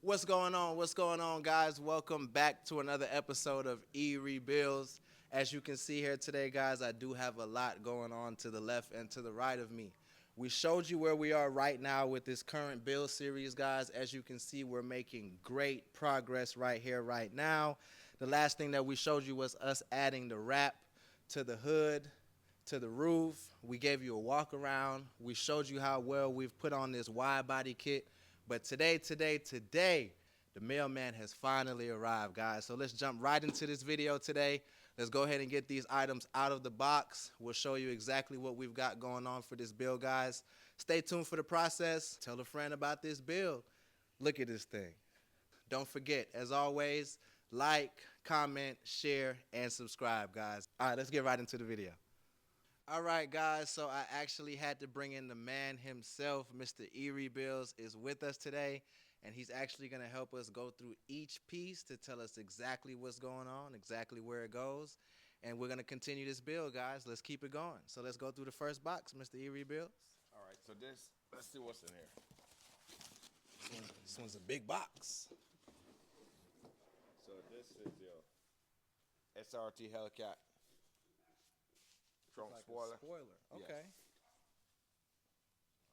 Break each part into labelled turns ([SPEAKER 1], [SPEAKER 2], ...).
[SPEAKER 1] What's going on? What's going on, guys? Welcome back to another episode of E-Rebuilds. As you can see here today, guys, I do have a lot going on to the left and to the right of me. We showed you where we are right now with this current build series, guys. As you can see, we're making great progress right here, right now. The last thing that we showed you was us adding the wrap to the hood, to the roof. We gave you a walk around. We showed you how well we've put on this wide body kit. But today, the mailman has finally arrived, guys. So let's jump right into this video today. Let's go ahead and get these items out of the box. We'll show you exactly what we've got going on for this build, guys. Stay tuned for the process. Tell a friend about this build. Look at this thing. Don't forget, as always, like, comment, share, and subscribe, guys. All right, let's get right into the video. All right, guys, so I actually had to bring in the man himself. Mr. E-Rebuilds is with us today, and he's actually going to help us go through each piece to tell us exactly what's going on, exactly where it goes, and we're going to continue this build, guys. Let's keep it going. So let's go through the first box, Mr. E-Rebuilds.
[SPEAKER 2] All right, so let's see what's in here.
[SPEAKER 1] This one's a big box.
[SPEAKER 2] So this is your SRT Hellcat trunk spoiler.
[SPEAKER 1] Okay.
[SPEAKER 2] Yes.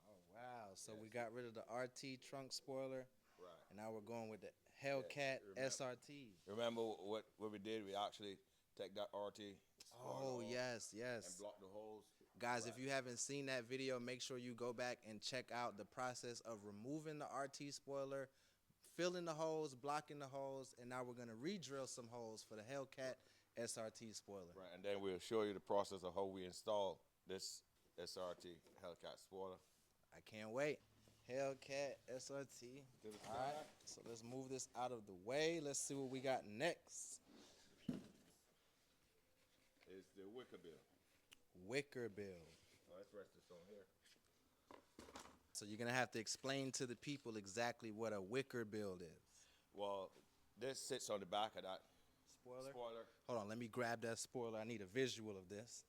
[SPEAKER 1] Oh, wow. So we got rid of the RT trunk spoiler,
[SPEAKER 2] Right.
[SPEAKER 1] and now we're going with the Hellcat SRT.
[SPEAKER 2] Remember what we did? We actually take that RT
[SPEAKER 1] Oh,
[SPEAKER 2] spoiler off
[SPEAKER 1] yes.
[SPEAKER 2] and block the holes.
[SPEAKER 1] Guys,
[SPEAKER 2] Right.
[SPEAKER 1] if you haven't seen that video, make sure you go back and check out the process of removing the RT spoiler, filling the holes, blocking the holes, and now we're going to re-drill some holes for the Hellcat SRT spoiler.
[SPEAKER 2] Right, and then we'll show you the process of how we install this SRT Hellcat spoiler.
[SPEAKER 1] I can't wait. Hellcat SRT.
[SPEAKER 2] To the
[SPEAKER 1] All right,
[SPEAKER 2] side.
[SPEAKER 1] so let's move this out of the way. Let's see what we got next.
[SPEAKER 2] Is the wicker bill.
[SPEAKER 1] Wicker build.
[SPEAKER 2] Oh, let's rest this on here.
[SPEAKER 1] So you're going to have to explain to the people exactly what a wicker build is.
[SPEAKER 2] Well, this sits on the back of that
[SPEAKER 1] Spoiler?
[SPEAKER 2] spoiler.
[SPEAKER 1] Hold on, let me grab that spoiler. I need a visual of this.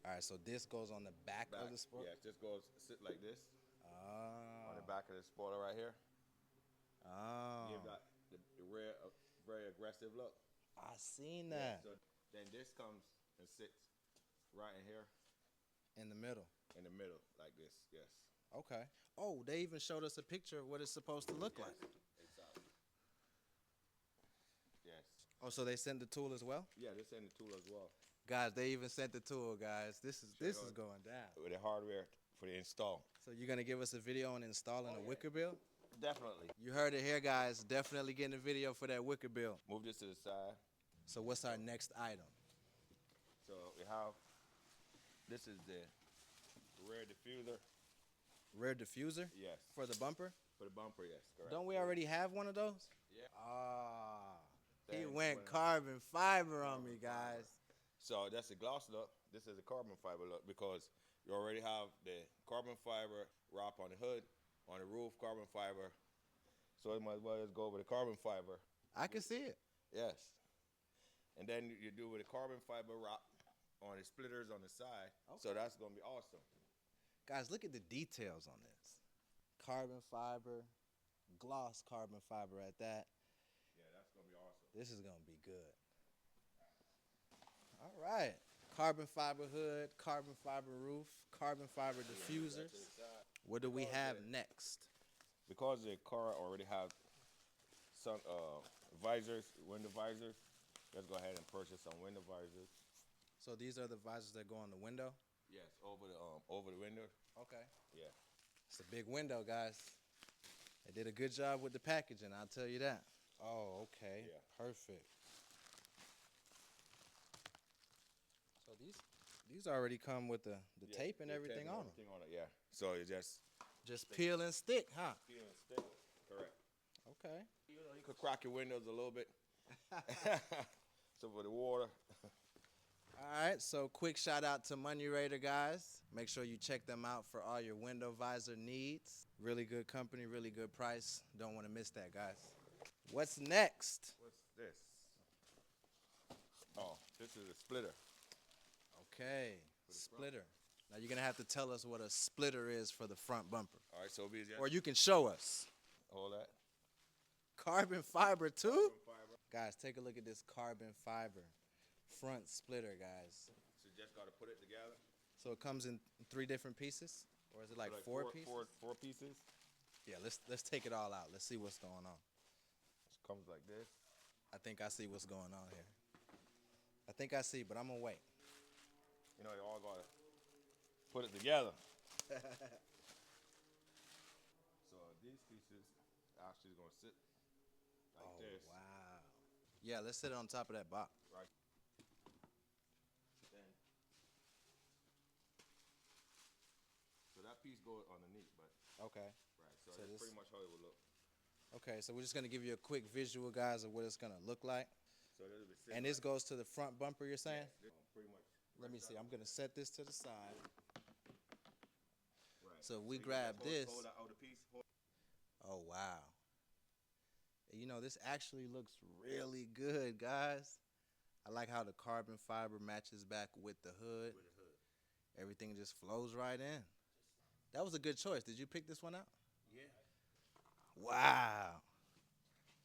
[SPEAKER 1] All right, so this goes on the back of the spoiler?
[SPEAKER 2] Yeah, it just goes sit like this
[SPEAKER 1] Oh.
[SPEAKER 2] on the back of the spoiler right here.
[SPEAKER 1] Oh.
[SPEAKER 2] Give that the rare, very aggressive look.
[SPEAKER 1] I seen
[SPEAKER 2] Yeah,
[SPEAKER 1] that.
[SPEAKER 2] so then this comes and sits right in here
[SPEAKER 1] In the middle.
[SPEAKER 2] in the middle like this. Yes.
[SPEAKER 1] Okay. Oh, they even showed us a picture of what it's supposed to look like.
[SPEAKER 2] Exactly. Yes.
[SPEAKER 1] Oh, so they sent the tool as well?
[SPEAKER 2] Yeah, this and the tool as well.
[SPEAKER 1] Guys, they even sent the tool, guys. This is
[SPEAKER 2] Sure.
[SPEAKER 1] going down.
[SPEAKER 2] With the hardware for the install.
[SPEAKER 1] So you're going to give us a video on installing a wicker build?
[SPEAKER 2] Definitely.
[SPEAKER 1] You heard it here, guys. Definitely getting a video for that wicker build.
[SPEAKER 2] Move this to the side.
[SPEAKER 1] So what's our next item?
[SPEAKER 2] So we have, this is the rear diffuser.
[SPEAKER 1] Rear diffuser
[SPEAKER 2] Yes.
[SPEAKER 1] for the bumper?
[SPEAKER 2] For the bumper, yes, correct.
[SPEAKER 1] Don't we already have one of those?
[SPEAKER 2] Yeah.
[SPEAKER 1] Ah. He
[SPEAKER 2] Then
[SPEAKER 1] went
[SPEAKER 2] when-
[SPEAKER 1] carbon fiber on me, guys.
[SPEAKER 2] So that's the gloss look. This is a carbon fiber look because you already have the carbon fiber wrap on the hood, on the roof, carbon fiber. So you might as well just go with the carbon fiber.
[SPEAKER 1] I can see it.
[SPEAKER 2] Yes. And then you do with the carbon fiber wrap on the splitters on the side. So
[SPEAKER 1] Okay.
[SPEAKER 2] that's gonna be awesome.
[SPEAKER 1] Guys, look at the details on this. Carbon fiber, gloss carbon fiber at that.
[SPEAKER 2] Yeah, that's gonna be awesome.
[SPEAKER 1] This is going to be good. All right. Carbon fiber hood, carbon fiber roof, carbon fiber diffusers.
[SPEAKER 2] To the side.
[SPEAKER 1] What do we
[SPEAKER 2] Because
[SPEAKER 1] have
[SPEAKER 2] the-
[SPEAKER 1] next?
[SPEAKER 2] Because the car already have some visors, window visors, let's go ahead and purchase some window visors.
[SPEAKER 1] So these are the visors that go on the window?
[SPEAKER 2] Yes, over the window.
[SPEAKER 1] Okay.
[SPEAKER 2] Yeah.
[SPEAKER 1] It's a big window, guys. They did a good job with the packaging, I'll tell you that. Oh, okay.
[SPEAKER 2] Yeah.
[SPEAKER 1] Perfect. So these already come with the
[SPEAKER 2] Yeah,
[SPEAKER 1] tape and
[SPEAKER 2] the
[SPEAKER 1] everything on them.
[SPEAKER 2] Everything on it, yeah. So it's just
[SPEAKER 1] Just peel and stick, huh?
[SPEAKER 2] peel and stick. Correct.
[SPEAKER 1] Okay.
[SPEAKER 2] You could crack your windows a little bit. So for the water.
[SPEAKER 1] All right, so quick shout out to Money Raider, guys. Make sure you check them out for all your window visor needs. Really good company, really good price. Don't want to miss that, guys. What's next?
[SPEAKER 2] What's this? Oh, this is a splitter.
[SPEAKER 1] Okay, splitter. Now you're gonna have to tell us what a splitter is for the front bumper,
[SPEAKER 2] All right, so we just
[SPEAKER 1] or you can show us.
[SPEAKER 2] hold that.
[SPEAKER 1] Carbon fiber too?
[SPEAKER 2] Carbon fiber.
[SPEAKER 1] Guys, take a look at this carbon fiber front splitter, guys.
[SPEAKER 2] So you just got to put it together.
[SPEAKER 1] So it comes in 3 different pieces? Or is it like,
[SPEAKER 2] So
[SPEAKER 1] 4 pieces?
[SPEAKER 2] Four pieces.
[SPEAKER 1] Yeah, let's take it all out. Let's see what's going on.
[SPEAKER 2] It comes like this.
[SPEAKER 1] I think I see what's going on here. I think I see, but I'm going to wait.
[SPEAKER 2] You know, you all got to put it together. So these pieces actually going to sit like this.
[SPEAKER 1] Wow. Yeah, let's sit it on top of that box.
[SPEAKER 2] Right. Then, so that piece goes underneath, but
[SPEAKER 1] Okay.
[SPEAKER 2] right. So,
[SPEAKER 1] So
[SPEAKER 2] that's
[SPEAKER 1] this-
[SPEAKER 2] pretty much how it will look.
[SPEAKER 1] Okay, so we're just going to give you a quick visual, guys, of what it's going to look like.
[SPEAKER 2] So it'll be sitting
[SPEAKER 1] And this
[SPEAKER 2] like,
[SPEAKER 1] goes to the front bumper, you're saying?
[SPEAKER 2] yes, pretty much.
[SPEAKER 1] Let me see. I'm going to set this to the side.
[SPEAKER 2] Right.
[SPEAKER 1] So we
[SPEAKER 2] you
[SPEAKER 1] grab
[SPEAKER 2] just
[SPEAKER 1] this.
[SPEAKER 2] Hold that outer piece.
[SPEAKER 1] Oh, wow. You know, this actually looks really good, guys. I like how the carbon fiber matches back with the hood.
[SPEAKER 2] With the hood.
[SPEAKER 1] Everything just flows right in. That was a good choice. Did you pick this one out?
[SPEAKER 2] Yeah.
[SPEAKER 1] Wow.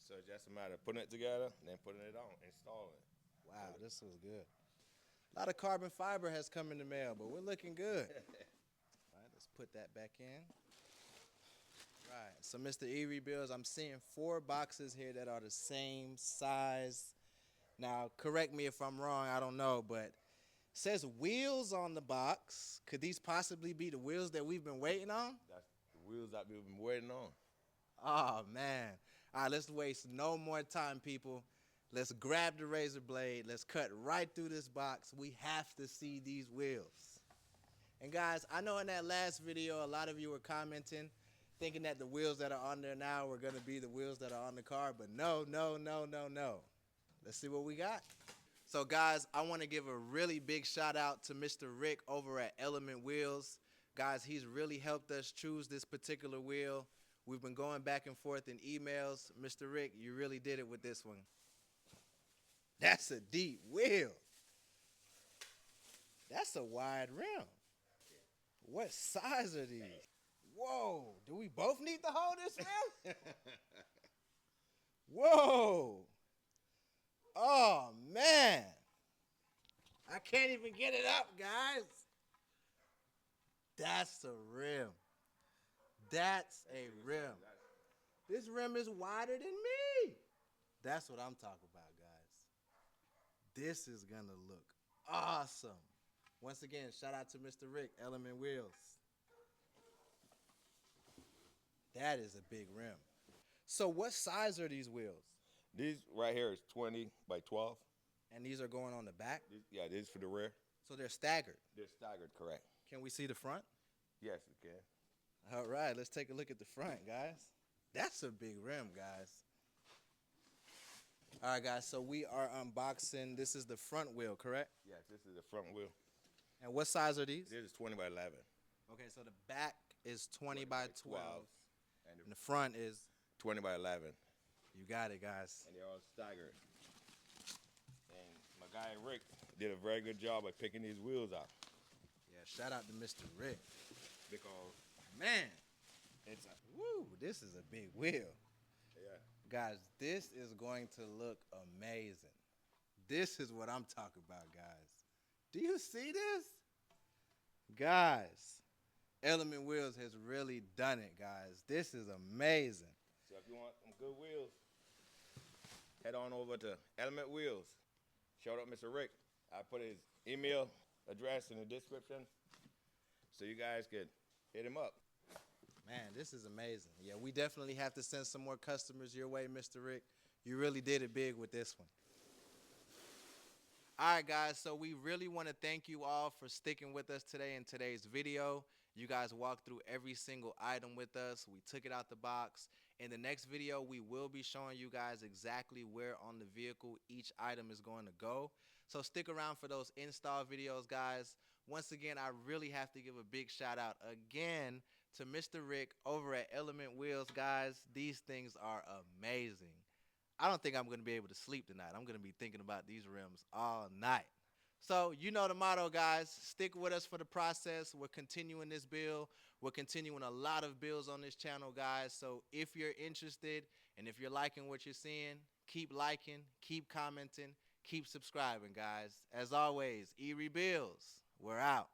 [SPEAKER 2] So it's just a matter of putting it together, and then putting it on, installing it.
[SPEAKER 1] Wow, this was good. A lot of carbon fiber has come in the mail, but we're looking good. All right, let's put that back in. Right, so Mr. E Bills, I'm seeing 4 boxes here that are the same size. Now, correct me if I'm wrong, I don't know, but it says wheels on the box. Could these possibly be the wheels that we've been waiting on?
[SPEAKER 2] That's the wheels that we've been waiting on.
[SPEAKER 1] Oh, man. All right, let's waste no more time, people. Let's grab the razor blade. Let's cut right through this box. We have to see these wheels. And guys, I know in that last video, a lot of you were commenting, thinking that the wheels that are on there now were going to be the wheels that are on the car, but no. Let's see what we got. So guys, I want to give a really big shout out to Mr. Rick over at Element Wheels. Guys, he's really helped us choose this particular wheel. We've been going back and forth in emails. Mr. Rick, you really did it with this one. That's a deep wheel. That's a wide rim. What size are these? Whoa, do we both need to hold this rim? Whoa. Oh, man. I can't even get it up, guys. That's a rim. That's a rim. This rim is wider than me. That's what I'm talking about, guys. This is going to look awesome. Once again, shout out to Mr. Rick, Element Wheels. That is a big rim. So what size are these wheels?
[SPEAKER 2] These right here is 20 by 12.
[SPEAKER 1] And these are going on the back?
[SPEAKER 2] Yeah, this is for the rear.
[SPEAKER 1] So they're staggered.
[SPEAKER 2] They're staggered, correct.
[SPEAKER 1] Can we see the front?
[SPEAKER 2] Yes, you can.
[SPEAKER 1] All right, let's take a look at the front, guys. That's a big rim, guys. All right, guys, so we are unboxing. This is the front wheel, correct?
[SPEAKER 2] Yes, this is the front wheel.
[SPEAKER 1] And what size are these?
[SPEAKER 2] This is 20 by 11.
[SPEAKER 1] Okay, so the back is 20 by 12.
[SPEAKER 2] And
[SPEAKER 1] And the front is,
[SPEAKER 2] 20 by 11.
[SPEAKER 1] you got it, guys.
[SPEAKER 2] And they're all staggered. And my guy Rick did a very good job of picking these wheels out.
[SPEAKER 1] Yeah, shout out to Mr. Rick.
[SPEAKER 2] Because,
[SPEAKER 1] Man, it's a, woo, this is a big wheel.
[SPEAKER 2] yeah.
[SPEAKER 1] Guys, this is going to look amazing. This is what I'm talking about, guys. Do you see this? Guys, Element Wheels has really done it, guys. This is amazing.
[SPEAKER 2] So if you want some good wheels, head on over to Element Wheels. Shout out Mr. Rick. I put his email address in the description so you guys could hit him up.
[SPEAKER 1] Man, this is amazing. Yeah, we definitely have to send some more customers your way, Mr. Rick. You really did it big with this one. All right, guys, so we really want to thank you all for sticking with us today in today's video. You guys walked through every single item with us. We took it out the box. In the next video, we will be showing you guys exactly where on the vehicle each item is going to go. So stick around for those install videos, guys. Once again, I really have to give a big shout out again to Mr. Rick over at Element Wheels, guys. These things are amazing. I don't think I'm going to be able to sleep tonight. I'm going to be thinking about these rims all night. So you know the motto, guys. Stick with us for the process. We're continuing this build. We're continuing a lot of builds on this channel, guys. So if you're interested And if you're liking what you're seeing, keep liking, keep commenting, keep subscribing, guys. As always, E Rebuilds, we're out.